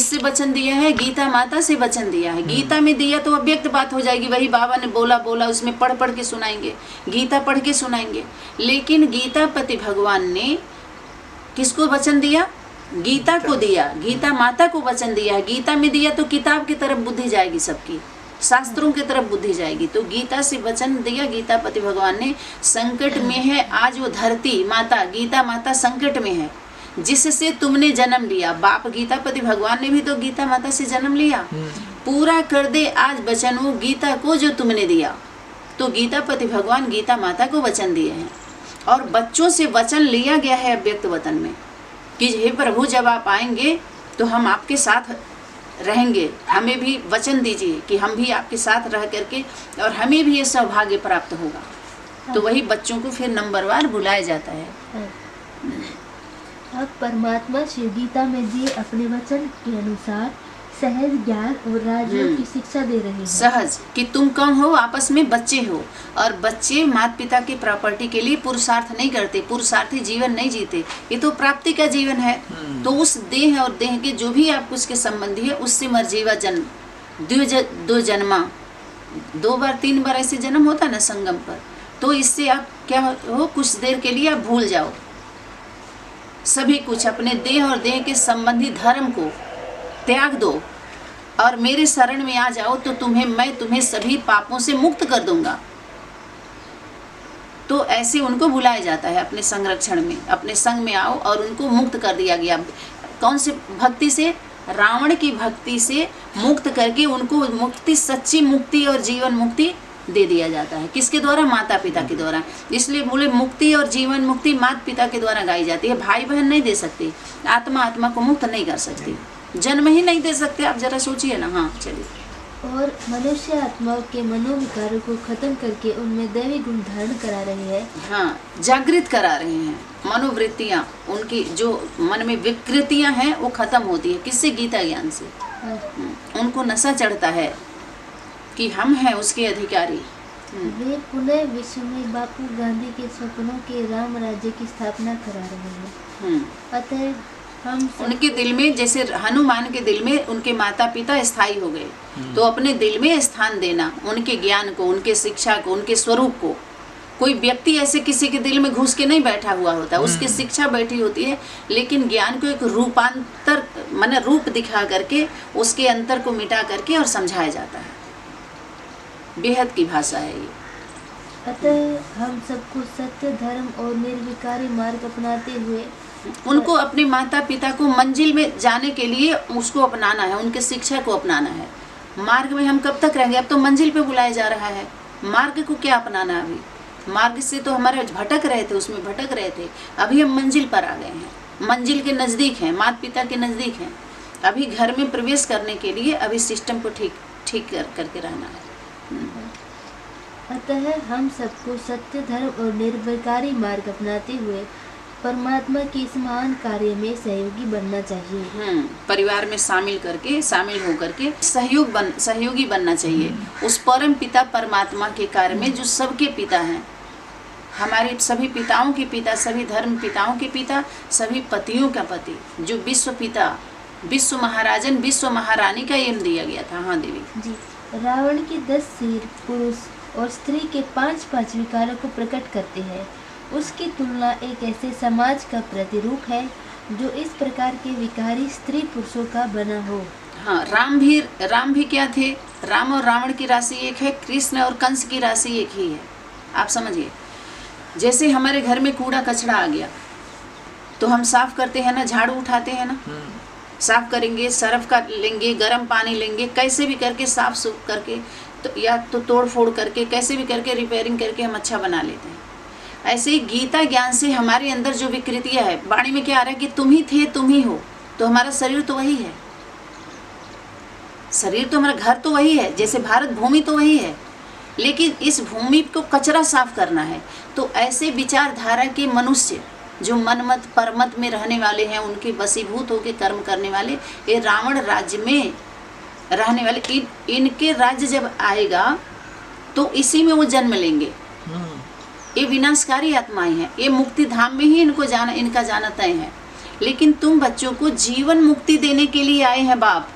किससे वचन दिया है? गीता माता से वचन दिया है। गीता में दिया तो अव्यक्त बात हो जाएगी, वही बाबा ने बोला उसमें पढ़ के सुनाएंगे, गीता पढ़ के सुनाएंगे। लेकिन गीतापति भगवान ने किसको वचन दिया? गीता को दिया, गीता माता को वचन दिया है। गीता में दिया तो किताब की तरफ बुद्धि जाएगी, सबकी शास्त्रों की तरफ बुद्धि जाएगी। तो गीता से वचन दिया गीतापति भगवान ने। संकट में है आज वो धरती माता, गीता माता संकट में है, जिससे तुमने जन्म लिया। बाप गीतापति भगवान ने भी तो गीता माता से जन्म लिया। पूरा कर दे आज वचन वो गीता को जो तुमने दिया। तो गीतापति भगवान गीता माता को वचन दिए हैं, और बच्चों से वचन लिया गया है अव्यक्त वतन में कि हे प्रभु, जब आप आएंगे तो हम आपके साथ रहेंगे, हमें भी वचन दीजिए कि हम भी आपके साथ रह करके और हमें भी ये सौभाग्य प्राप्त होगा। तो वही बच्चों को फिर नंबरवार बुलाया जाता है। अब परमात्मा शिव गीता में दिए अपने वचन के अनुसार सहज ज्ञान और राजयोग की शिक्षा दे रहे हैं। सहज कि तुम कौन हो? आपस में बच्चे हो, और बच्चे माता पिता की प्रॉपर्टी के लिए पुरुषार्थ नहीं करते, पुरुषार्थी जीवन नहीं जीते। ये तो प्राप्ति का जीवन है। तो उस देह और देह के जो भी आप उसके संबंधी है, उससे मर्जीवा जन्म, दो जन्मा, 2 बार 3 बार ऐसे जन्म होता ना संगम पर। तो इससे आप क्या हो, कुछ देर के लिए आप भूल जाओ सभी कुछ, अपने देह और देह के संबंधी धर्म को त्याग दो और मेरे शरण में आ जाओ, तो मैं तुम्हें सभी पापों से मुक्त कर दूंगा। तो ऐसे उनको बुलाया जाता है अपने संरक्षण में, अपने संग में आओ, और उनको मुक्त कर दिया गया। कौन से भक्ति से? रावण की भक्ति से मुक्त करके उनको मुक्ति, सच्ची मुक्ति और जीवन मुक्ति दे दिया जाता है। किसके द्वारा? माता पिता के द्वारा। इसलिए बोले मुक्ति और जीवन मुक्ति माता पिता के द्वारा गाई जाती है। भाई बहन नहीं दे सकते, आत्मा को मुक्त नहीं कर सकती, जन्म ही नहीं दे सकते। आप जरा सोचिए ना। हाँ चलिए। और मनुष्य आत्माओं के मनोविकारों को खत्म करके उनमें दैवी गुण धारण करा रहे हैं। हाँ, जागृत करा रहे हैं। मनोवृत्तियाँ, उनकी जो मन में विकृतियाँ हैं वो खत्म होती है। किससे? गीता ज्ञान से। उनको नशा चढ़ता है कि हम हैं उसके अधिकारी। वे पुनः विश्व में बापू गांधी के सपनों के राम राज्य की स्थापना करा रहे हैं। अतः हम उनके दिल में, जैसे हनुमान के दिल में उनके माता पिता स्थायी हो गए, तो अपने दिल में स्थान देना, उनके ज्ञान को, उनके शिक्षा को, उनके स्वरूप को। कोई व्यक्ति ऐसे किसी के दिल में घुस के नहीं बैठा हुआ होता, उसकी शिक्षा बैठी होती है, लेकिन ज्ञान को एक रूपांतर माने रूप दिखा करके उसके अंतर को मिटा करके और समझाया जाता है। बेहद की भाषा है ये। अतः हम सबको सत्य, धर्म और निर्विकारी मार्ग अपनाते हुए उनको, अपने माता पिता को मंजिल में जाने के लिए उसको अपनाना है, उनके शिक्षा को अपनाना है। मार्ग में हम कब तक रहेंगे? अब तो मंजिल पे बुलाया जा रहा है, मार्ग को क्या अपनाना है? अभी मार्ग से तो हमारे भटक रहे थे, उसमें भटक रहे थे। अभी हम मंजिल पर आ गए हैं, मंजिल के नज़दीक हैं, माता पिता के नज़दीक हैं। अभी घर में प्रवेश करने के लिए अभी सिस्टम को ठीक करके रहना है। अतः हम सबको सत्य, धर्म और निर्विकारी मार्ग अपनाते हुए परमात्मा के इस महान कार्य में सहयोगी बनना चाहिए। परिवार में शामिल होकर के सहयोगी बनना चाहिए उस परम पिता परमात्मा के कार्य में, जो सबके पिता हैं, हमारे सभी पिताओं के पिता, सभी धर्म पिताओं के पिता, सभी पतियों का पति, जो विश्व पिता, विश्व महाराजन, विश्व महारानी का एम दिया गया था। हाँ देवी जी। रावण के 10 सिर पुरुष और स्त्री के 5 विकारों को प्रकट करते हैं। उसकी तुलना एक ऐसे समाज का प्रतिरूप है जो इस प्रकार के विकारी स्त्री पुरुषों का बना हो। हाँ, राम भी क्या थे? राम और रावण की राशि एक है, कृष्ण और कंस की राशि एक ही है। आप समझिए, जैसे हमारे घर में कूड़ा कचरा आ गया तो हम साफ करते हैं ना, झाड़ू उठाते हैं ना, साफ करेंगे, सर्फ का लेंगे, गर्म पानी लेंगे, कैसे भी करके साफ सुफ करके, तो या तो तोड़ फोड़ करके, कैसे भी करके रिपेयरिंग करके हम अच्छा बना लेते हैं। ऐसे ही गीता ज्ञान से हमारे अंदर जो विकृतियाँ है, वाणी में क्या आ रहा है कि तुम ही थे, तुम ही हो, तो हमारा शरीर तो वही है, शरीर तो हमारा घर तो वही है, जैसे भारत भूमि तो वही है, लेकिन इस भूमि को कचरा साफ करना है। तो ऐसे विचारधारा के मनुष्य जो मनमत परमत में रहने वाले हैं, उनके वशीभूत होकर कर्म करने वाले, ये रावण राज्य में रहने वाले, इनके राज्य जब आएगा तो इसी में वो जन्म लेंगे। ये विनाशकारी आत्माएं हैं, ये मुक्ति धाम में ही इनका जाना तय है। लेकिन तुम बच्चों को जीवन मुक्ति देने के लिए आए हैं बाप,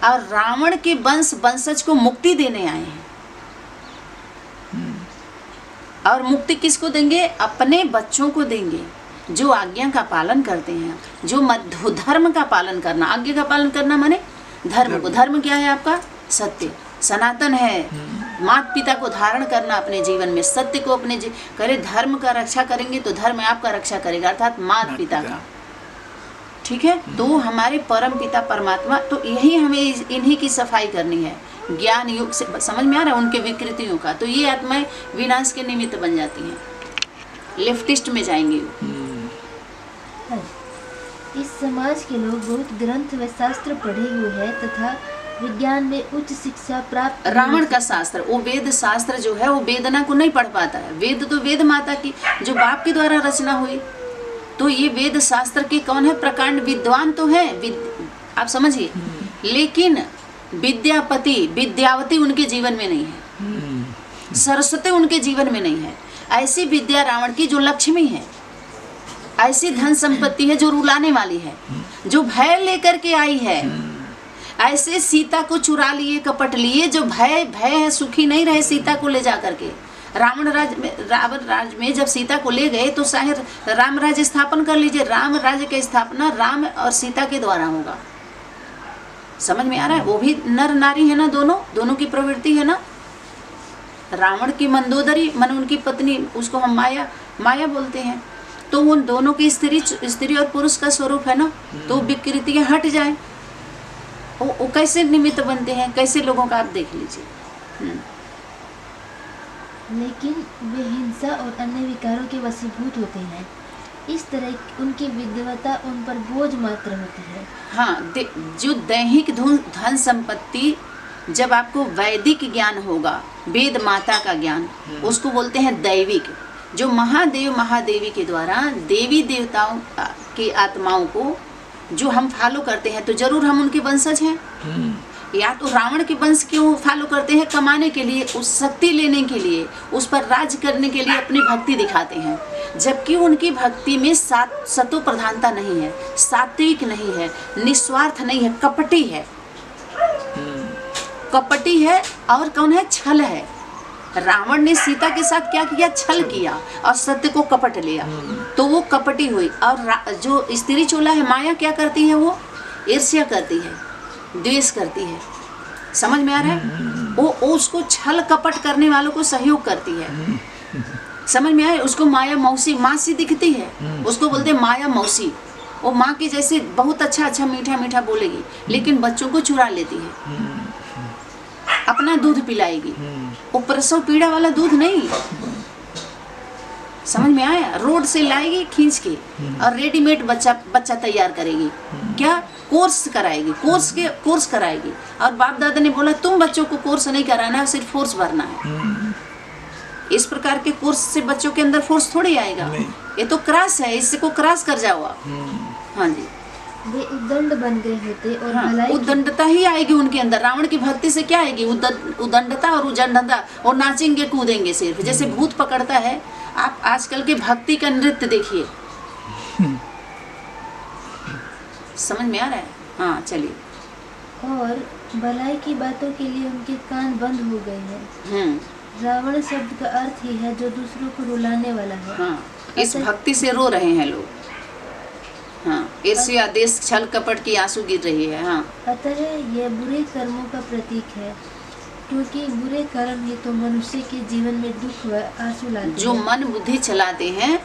और रावण के वंशज को मुक्ति देने आए हैं। और मुक्ति किसको देंगे? अपने बच्चों को देंगे जो आज्ञा का पालन करते हैं, जो धर्म का पालन करना। आज्ञा का पालन करना माने धर्म को। धर्म क्या है आपका? सत्य, सनातन है। माता पिता को धारण करना अपने जीवन में, सत्य को अपने करे। धर्म का रक्षा करेंगे तो धर्म आपका रक्षा करेगा, अर्थात माता पिता का। ठीक है, तो हमारे परम पिता परमात्मा, तो यही हमें इन्हीं की सफाई करनी है। ज्ञान युग से समझ में आ रहा है उनके विकृतियों का, तो ये आत्माएं विनाश के निमित्त बन जाती हैं, लेफ्टिस्ट में जाएंगे। इस समाज के लोग बहुत ग्रंथ व शास्त्र पढ़े हुए हैं तथा विज्ञान में उच्च शिक्षा प्राप्त। रावण का शास्त्र, वो वेद शास्त्र जो है वो वेदना को नहीं पढ़ पाता है। वेद तो वेद माता की जो बाप के द्वारा रचना हुई, तो ये वेद शास्त्र के कौन है? प्रकांड विद्वान तो है, आप समझिए, लेकिन विद्यापति विद्यावती उनके जीवन में नहीं है, सरस्वती उनके जीवन में नहीं है। ऐसी विद्या रावण की जो लक्ष्मी है, ऐसी धन संपत्ति है जो रुलाने वाली है, जो भय लेकर के आई है। ऐसे सीता को चुरा लिए, कपट लिए, जो भय है, सुखी नहीं रहे सीता को ले जा करके। रावण राज में जब सीता को ले गए तो शायद राम राज्य स्थापन कर लीजिए। राम राज्य की स्थापना राम और सीता के द्वारा होगा। समझ में आ रहा है? वो भी नर नारी है ना, दोनों की प्रवृत्ति है ना। रावण की मंदोदरी मन उनकी पत्नी, उसको हम माया बोलते हैं। तो उन दोनों की स्त्री और पुरुष का स्वरूप है ना, तो विकृतियां हट जाए। वो कैसे निमित्त बनते हैं, कैसे लोगों का आप देख लीजिए। लेकिन वे हिंसा और अन्य विकारों के वशीभूत होते हैं। इस तरह उनकी विद्वता उन पर बोझ मात्र होती है। हाँ, जो दैहिक धन संपत्ति, जब आपको वैदिक ज्ञान होगा, वेद माता का ज्ञान, उसको बोलते हैं दैविक। जो महादेव महादेवी के द्वारा देवी देवताओं की आत्माओं को जो हम फॉलो करते हैं, तो जरूर हम उनके वंशज हैं। या तो रावण के वंश क्यों फॉलो करते हैं? कमाने के लिए, उस शक्ति लेने के लिए, उस पर राज करने के लिए अपनी भक्ति दिखाते हैं। जबकि उनकी भक्ति में सतो प्रधानता नहीं है, सात्विक नहीं है, निस्वार्थ नहीं है, कपटी है। कपटी है और कौन है? छल है। रावण ने सीता के साथ क्या किया? छल किया और सत्य को कपट लिया, तो वो कपटी हुई। और जो स्त्री चोला है माया, क्या करती है? वो ईर्ष्या करती है, द्वेष करती है। समझ में आ रहा है? वो उसको छल कपट करने वालों को सहयोग करती है। समझ में आए? उसको माया मौसी दिखती है, उसको बोलते हैं माया मौसी। वो माँ की जैसे बहुत अच्छा मीठा मीठा बोलेगी, लेकिन बच्चों को चुरा लेती है, अपना दूध पिलाएगी। वो प्रसव पीड़ा वाला दूध नहीं, समझ में आया? रोड से लाएगी खींच के और रेडीमेड बच्चा तैयार करेगी। क्या? कोर्स कराएगी, कोर्स कराएगी। और बाप दादा ने बोला तुम बच्चों को कोर्स नहीं कराना है, सिर्फ फोर्स भरना है। इस प्रकार के कोर्स से बच्चों के अंदर फोर्स थोड़ी आएगा। ये तो क्रॉस है, इससे को क्रॉस कर जाओ आप। हाँ जी, वे उद्दंड बन गए होते और हाँ, उद्दंडता ही आएगी उनके अंदर। रावण की भक्ति से क्या आएगी? उद्दंडता और उजंडता। और नाचेंगे कूदेंगे सिर्फ, जैसे भूत पकड़ता है। आप आजकल के भक्ति का नृत्य देखिए। समझ में आ रहा है? हाँ, चलिए। और भलाई की बातों के लिए उनके कान बंद हो गए हैं। रावण शब्द का अर्थ ही है जो दूसरों को रुलाने वाला है। हाँ, इस भक्ति से रो रहे हैं लोग। हाँ, ईर्ष्या, देश, छल कपट की आंसू गिर रही है। हाँ, अतः यह बुरे कर्मों का प्रतीक है, क्योंकि बुरे कर्म ही तो मनुष्य के जीवन में दुख व आंसू लाते हैं। जो मन बुद्धि चलाते हैं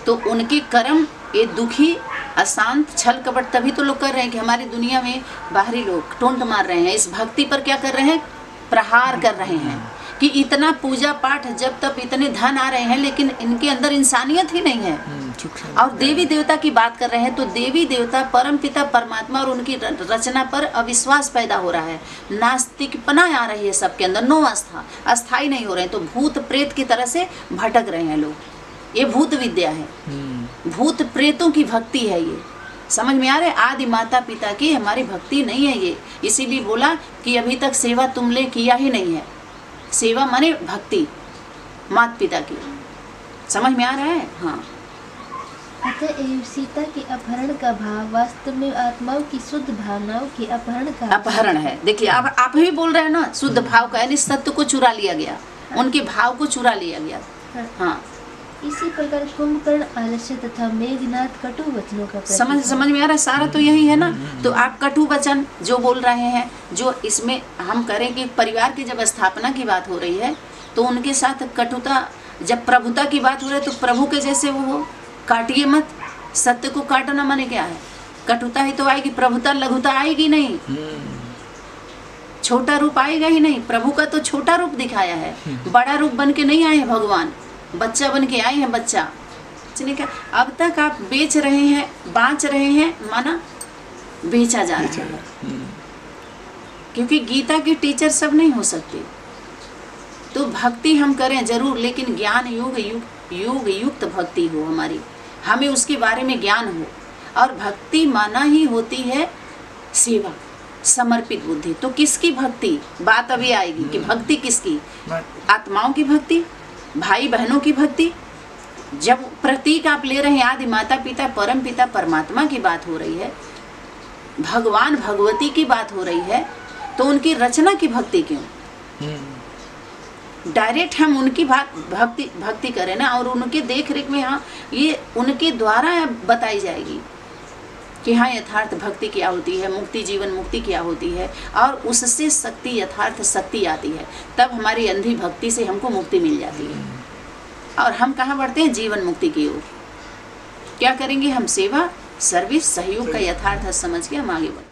तो उनके कर्म ये दुखी, अशांत, छल कपट तभी तो लोग कर रहे हैं कि हमारी दुनिया में बाहरी लोग टोंट मार रहे हैं। इस भक्ति पर क्या कर रहे हैं? प्रहार कर रहे हैं कि इतना पूजा पाठ जब तक इतने धन आ रहे हैं, लेकिन इनके अंदर इंसानियत ही नहीं है। और देवी देवता की बात कर रहे हैं तो देवी देवता, परम पिता परमात्मा और उनकी रचना पर अविश्वास पैदा हो रहा है, नास्तिकपना आ रही है सबके अंदर, नो आस्था, अस्थाई नहीं हो रहे हैं। तो भूत प्रेत की तरह से भटक रहे हैं लोग। ये भूत विद्या है, भूत प्रेतों की भक्ति है ये। समझ में आ रहा है? आदि माता पिता की हमारी भक्ति नहीं है ये। इसीलिए बोला कि अभी तक सेवा तुमने किया ही नहीं है। सेवा माने भक्ति माता पिता की। समझ में आ रहा है? हाँ, अतएव सीता के अपहरण का भाव वास्तव में आत्माओं की शुद्ध भावनाओं के अपहरण का अपहरण है। देखिए अब आप ही बोल रहे हैं ना, शुद्ध भाव का यानी सत्य को चुरा लिया गया, उनके भाव को चुरा लिया गया। हाँ, इसी प्रकार कुंभकर्ण आलस्य तथा मेघनाथ कटु वचनों का प्रतीक समझ में आ रहा है, सारा तो यही है ना। तो आप कटु वचन जो बोल रहे हैं, जो इसमें हम करें कि परिवार की जब स्थापना की बात हो रही है तो उनके साथ कटुता, जब प्रभुता की बात हो रही है तो प्रभु के जैसे वो हो, काटिए मत। सत्य को काटना माने क्या है? कटुता ही तो आएगी, प्रभुता लघुता आएगी नहीं, छोटा रूप आएगा ही नहीं। प्रभु का तो छोटा रूप दिखाया है, बड़ा रूप बन के नहीं आए हैं भगवान, बच्चा बन के आए हैं। बच्चा क्या अब तक आप बेच रहे हैं, बाँच रहे हैं, माना बेचा जा रहा है। क्योंकि गीता के टीचर सब नहीं हो सकते। तो भक्ति हम करें जरूर, लेकिन ज्ञान योग युक्त भक्ति हो हमारी, हमें उसके बारे में ज्ञान हो। और भक्ति माना ही होती है सेवा, समर्पित बुद्धि। तो किसकी भक्ति, बात अभी आएगी कि भक्ति किसकी, आत्माओं की भक्ति, भाई बहनों की भक्ति। जब प्रतीक आप ले रहे हैं, आदि माता पिता परम पिता परमात्मा की बात हो रही है, भगवान भगवती की बात हो रही है, तो उनकी रचना की भक्ति क्यों? डायरेक्ट हम उनकी भक्ति करें ना, और उनके देख रेख में, हाँ ये उनके द्वारा बताई जाएगी कि हाँ यथार्थ भक्ति क्या होती है, मुक्ति जीवन मुक्ति क्या होती है, और उससे शक्ति यथार्थ शक्ति आती है। तब हमारी अंधी भक्ति से हमको मुक्ति मिल जाती है, और हम कहाँ बढ़ते हैं? जीवन मुक्ति की ओर। क्या करेंगे हम? सेवा, सर्विस, सहयोग का यथार्थ समझ के हम आगे बढ़ते हैं।